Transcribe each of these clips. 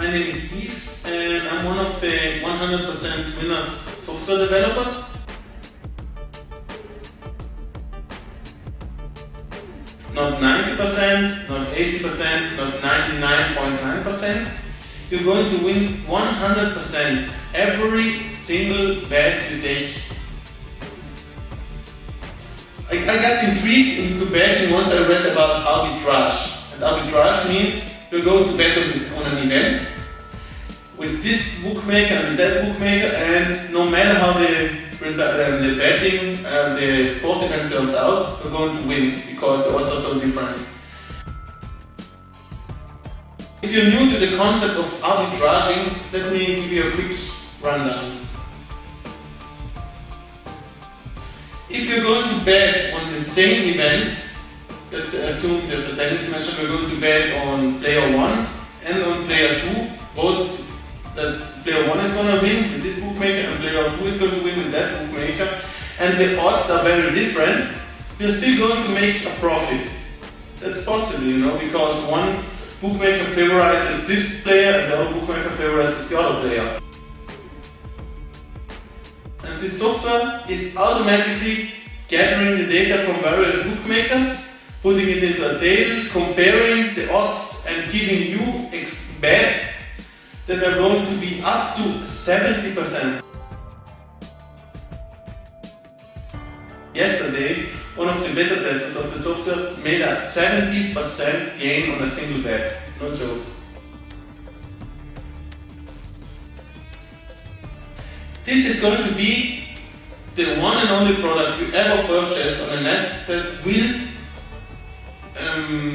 My name is Steve and I'm one of the 100% winners software developers. Not 90%, not 80%, not 99.9%. You're going to win 100% every single bet you take. I got intrigued into betting once I read about arbitrage. And arbitrage means you go to bet on an event with this bookmaker and with that bookmaker, and no matter how the betting, the sport event turns out, you're going to win because the odds are so different. If you're new to the concept of arbitraging, let me give you a quick rundown. If you're going to bet on the same event, let's assume there's a tennis match and we're going to bet on player 1 and on player 2, both that player 1 is going to win with this bookmaker and player 2 is going to win with that bookmaker, and the odds are very different, you're still going to make a profit. That's possible, you know, because one bookmaker favorizes this player and the other bookmaker favorizes the other player. And this software is automatically gathering the data from various bookmakers, putting it into a table, comparing the odds and giving you bets that are going to be up to 70%. Yesterday, one of the beta testers of the software made a 70% gain on a single bet. No joke. This is going to be the one and only product you ever purchased on the net that will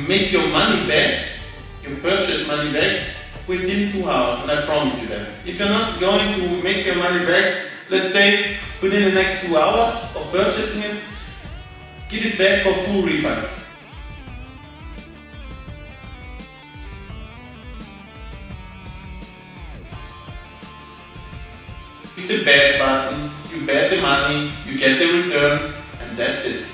make your money back, your purchase money back, within 2 hours, and I promise you that. If you're not going to make your money back, let's say within the next 2 hours of purchasing it, give it back for full refund. With the bet button, you bet the money, you get the returns, and that's it.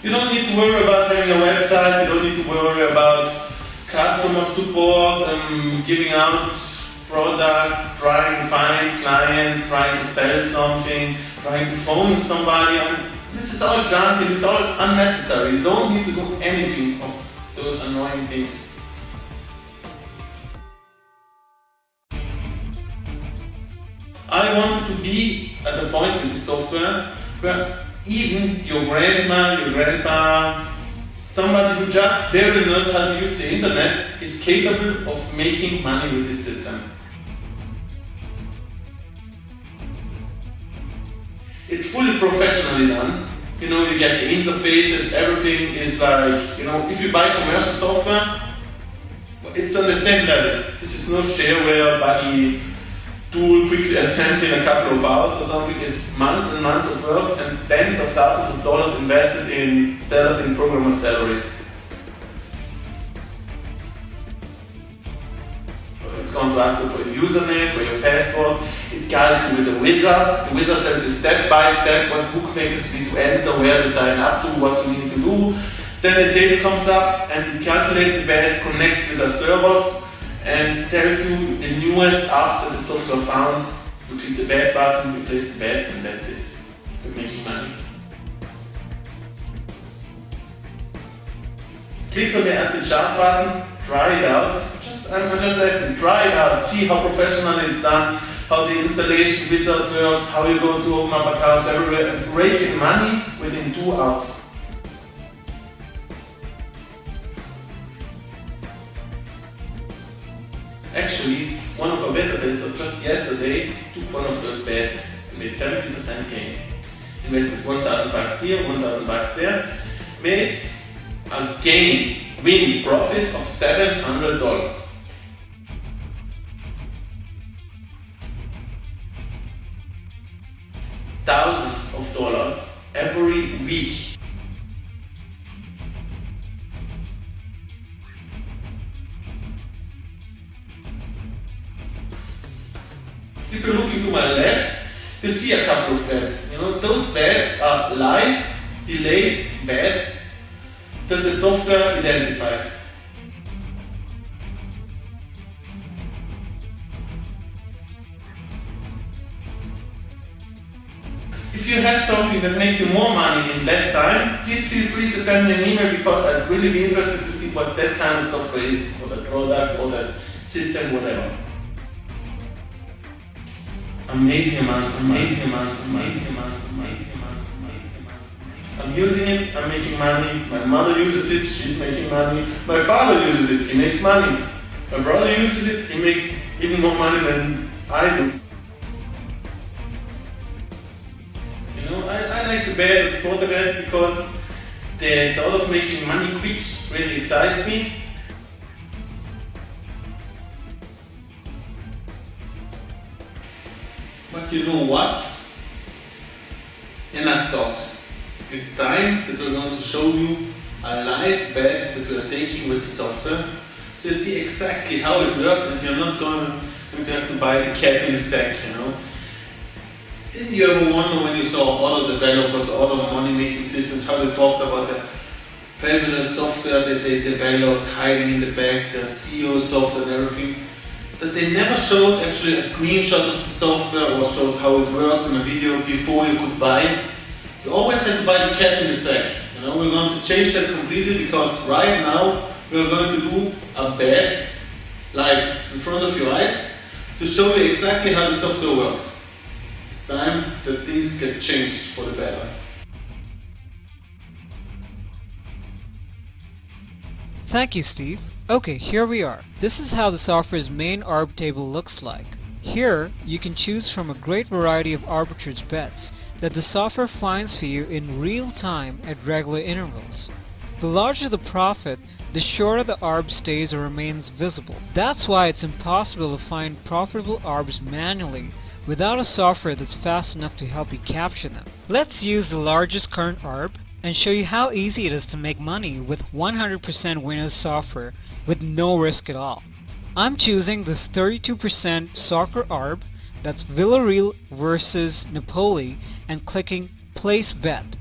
You don't need to worry about having a website, you don't need to worry about customer support, giving out products, trying to find clients, trying to sell something, trying to phone somebody. This is all junk and it's all unnecessary. You don't need to do anything of those annoying things. I wanted to be at a point with this software where even your grandma, your grandpa, somebody who just barely knows how to use the internet is capable of making money with this system. It's fully professionally done. You know, you get the interfaces, everything is like, you know, if you buy commercial software, it's on the same level. This is no shareware, buggy tool quickly assembled in a couple of hours or something. It's months and months of work and tens of thousands of dollars invested in startup and programmer salaries. It's going to ask you for your username, for your password. It guides you with a wizard. The wizard tells you step by step what bookmakers you need to enter, where to sign up to, what you need to do. Then the table comes up and it calculates the bets, connects with the servers, and tells you the newest apps that the software found. You click the bet button, you place the bets, and that's it. You're making money. Click on the chart button, try it out. I'm just asking, try it out, see how professionally it's done, how the installation wizard works, how you're going to open up accounts everywhere, and rake in money within 2 hours. Actually, one of our beta testers just yesterday took one of those bets and made 70% gain. Invested 1,000 bucks here, 1,000 bucks there, made a win profit of $700. Thousands of dollars every week. If you're looking to my left, you see a couple of bets. You know, those bets are live, delayed bets that the software identified. If you have something that makes you more money in less time, please feel free to send me an email, because I'd really be interested to see what that kind of software is, or that product, or that system, whatever. Amazing amounts, amazing amounts, amazing amounts, amazing amounts, amazing amounts. I'm using it, I'm making money. My mother uses it, she's making money. My father uses it, he makes money. My brother uses it, he makes even more money than I do. I like to bet, explore the bets, because the thought of making money quick really excites me. But you know what? Enough talk. It's time that we're going to show you a live bet that we are taking with the software, so you see exactly how it works, and you're not going to have to buy the cat in the sack, you know. Didn't you ever wonder, when you saw other developers, other money-making systems, how they talked about the fabulous software that they developed, hiding in the back, their SEO software and everything, that they never showed actually a screenshot of the software or showed how it works in a video before you could buy it? You always had to buy the cat in the sack. You know, we're going to change that completely, because right now we're going to do a bet live in front of your eyes to show you exactly how the software works. It's time that things get changed for the better. Thank you, Steve. Okay, here we are. This is how the software's main ARB table looks like. Here, you can choose from a great variety of arbitrage bets that the software finds for you in real time at regular intervals. The larger the profit, the shorter the ARB stays or remains visible. That's why it's impossible to find profitable ARBs manually without a software that's fast enough to help you capture them. Let's use the largest current ARB and show you how easy it is to make money with 100% winners software with no risk at all. I'm choosing this 32% soccer ARB, that's Villarreal versus Napoli, and clicking Place Bet.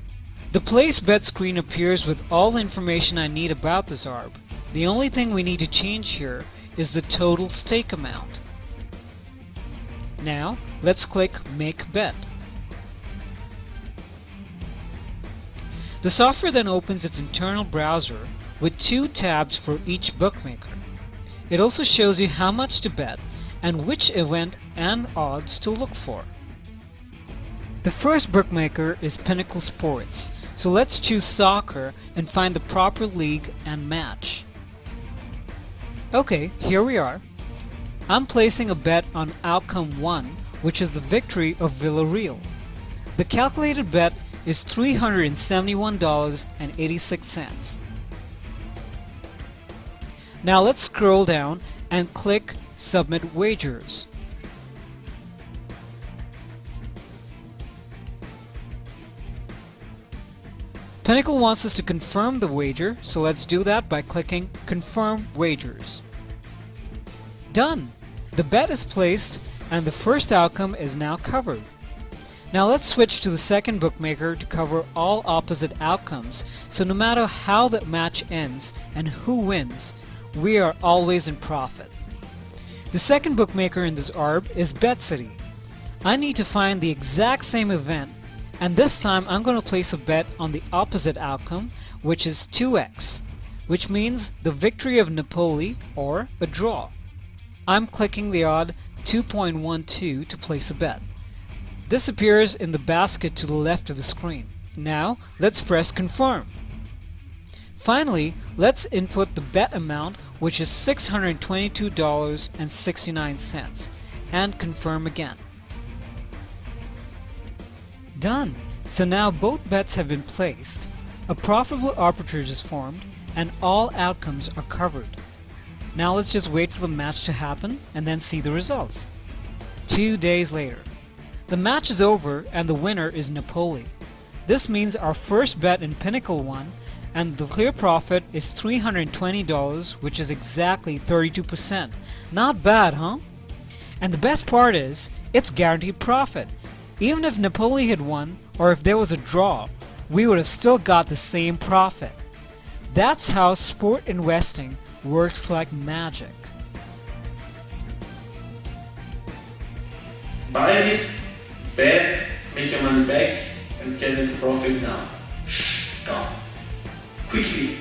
The Place Bet screen appears with all the information I need about this ARB. The only thing we need to change here is the total stake amount. Now, let's click Make Bet. The software then opens its internal browser with 2 tabs for each bookmaker. It also shows you how much to bet and which event and odds to look for. The first bookmaker is Pinnacle Sports, so let's choose soccer and find the proper league and match. Okay, here we are. I'm placing a bet on outcome 1, which is the victory of Villarreal. The calculated bet is $371.86. Now let's scroll down and click Submit Wagers. Pinnacle wants us to confirm the wager, so let's do that by clicking Confirm Wagers. Done! The bet is placed and the first outcome is now covered. Now let's switch to the second bookmaker to cover all opposite outcomes, so no matter how the match ends and who wins, we are always in profit. The second bookmaker in this ARB is BetCity. I need to find the exact same event, and this time I'm going to place a bet on the opposite outcome, which is 2x, which means the victory of Napoli or a draw. I'm clicking the odd 2.12 to place a bet. This appears in the basket to the left of the screen. Now let's press Confirm. Finally, let's input the bet amount, which is $622.69, and confirm again. Done! So now both bets have been placed, a profitable arbitrage is formed, and all outcomes are covered. Now let's just wait for the match to happen and then see the results. 2 days later. The match is over and the winner is Napoli. This means our first bet in Pinnacle won, and the clear profit is $320, which is exactly 32%. Not bad, huh? And the best part is, it's guaranteed profit. Even if Napoli had won, or if there was a draw, we would have still got the same profit. That's how sport investing works like magic. Buy it, bet, make your money back, and get into profit now. Shh, go! Quickly!